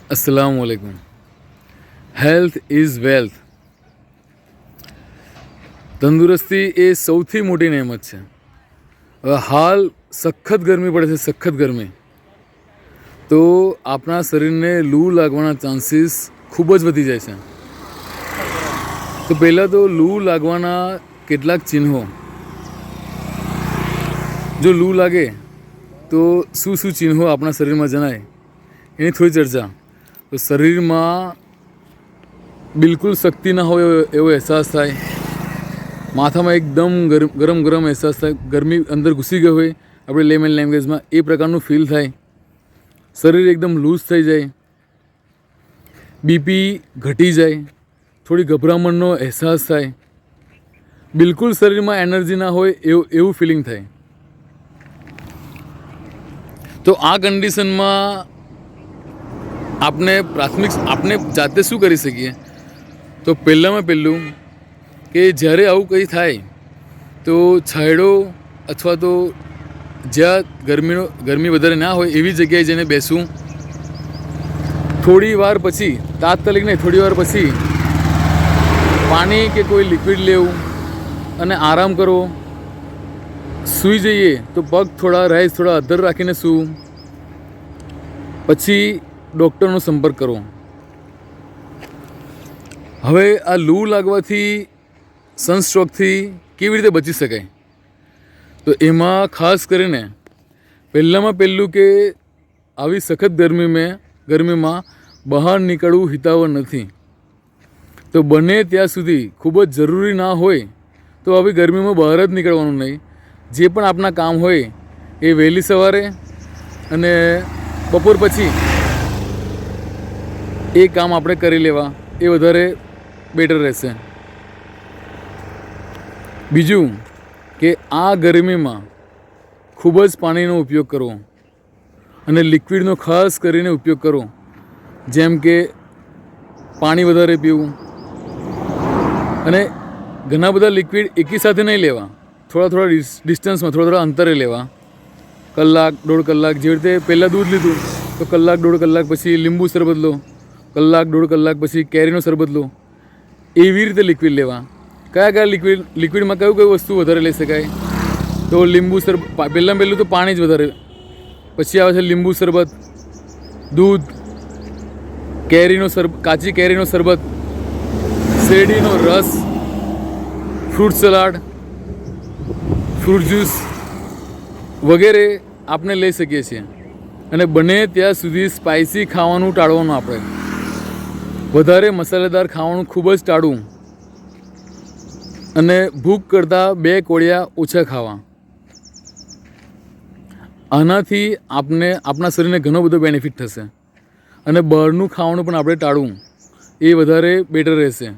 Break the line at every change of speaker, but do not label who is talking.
अस्सलाम वालेकुम। Health is wealth. તંદુરસ્તી એ સૌથી મોટી નહેમત છે. હવે હાલ સખત ગરમી પડે છે, સખત ગરમી, તો આપણા શરીરને લૂ લાગવાના ચાન્સીસ ખૂબ જ વધી જાય છે. તો પહેલાં તો લૂ લાગવાના કેટલાક ચિહ્નો. જો લૂ લાગે તો શું શું ચિહ્નો આપણા શરીરમાં જણાય એની થોડી ચર્ચા. તો શરીરમાં બિલકુલ શક્તિ ના હોય એવો અહેસાસ થાય, માથામાં એકદમ ગરમ ગરમ અહેસાસ થાય, ગરમી અંદર ઘૂસી ગઈ હોય આપણે લેમન લેંગ્વેજમાં એ પ્રકારનું ફીલ થાય, શરીર એકદમ લૂઝ થઈ જાય, બીપી ઘટી જાય, થોડી ગભરામણનો અહેસાસ થાય, બિલકુલ શરીરમાં એનર્જી ના હોય એવું ફિલિંગ થાય. તો આ કન્ડિશનમાં આપણે જાતે શું કરી શકીએ? તો પહેલાં કે જ્યારે આવું કંઈ થાય તો છાંયડો અથવા તો જ્યાં ગરમી વધારે ના હોય એવી જગ્યાએ જઈને બેસવું. થોડી વાર પછી, તાત્કાલિક નહીં, થોડી વાર પછી પાણી કે કોઈ લિક્વિડ લેવું અને આરામ કરવો. સૂઈ જઈએ તો પગ થોડા અધ્ધર રાખીને સૂવું. પછી ડૉક્ટરનો સંપર્ક કરવો. હવે આ લૂ લાગવાથી, સનસ્ટ્રોકથી કેવી રીતે બચી શકાય? તો એમાં ખાસ કરીને પહેલું કે આવી સખત ગરમીમાં બહાર નીકળવું હિતાવહ નથી. તો બને ત્યાં સુધી ખૂબ જ જરૂરી ના હોય તો આવી ગરમીમાં બહાર જ નીકળવાનું નહીં. જે પણ આપણા કામ હોય એ વહેલી સવારે અને બપોર પછી એ કામ આપણે કરી લેવા, એ વધારે બેટર રહેશે. બીજું કે આ ગરમીમાં ખૂબ જ પાણીનો ઉપયોગ કરવો અને લિક્વિડનો ખાસ કરીને ઉપયોગ કરવો. જેમ કે પાણી વધારે પીવું અને ઘણા બધા લિક્વિડ એકી સાથે નહીં લેવા, થોડા ડિસ્ટન્સમાં, થોડા અંતરે લેવા. કલાક, દોઢ કલાક, જેવી રીતે પહેલાં દૂધ લીધું તો કલાક, દોઢ કલાક પછી લીંબુ શરબત લો, કલાક, દોઢ કલાક પછી કેરીનો શરબત લો. એવી રીતે લિક્વિડ લેવા. કયા લિક્વિડમાં કયું વસ્તુ વધારે લઈ શકાય? તો લીંબુ શરબત, પહેલું તો પાણી જ વધારે, પછી આવે છે લીંબુ શરબત, દૂધ, કાચી કેરીનો શરબત, શેરડીનો રસ, ફ્રૂટ સલાડ, ફ્રૂટ જ્યુસ વગેરે આપણે લઈ શકીએ છીએ. અને બને ત્યાં સુધી સ્પાઇસી ખાવાનું ટાળવાનું. આપણે વધારે મસાલેદાર ખાવાનું ખૂબ જ ટાળવું અને ભૂખ કરતાં 2 કોળિયા ઓછા ખાવા. આનાથી આપણા શરીરને ઘણો બધો બેનિફિટ થશે અને બહારનું ખાવાનું પણ આપણે ટાળવું, એ વધારે બેટર રહેશે.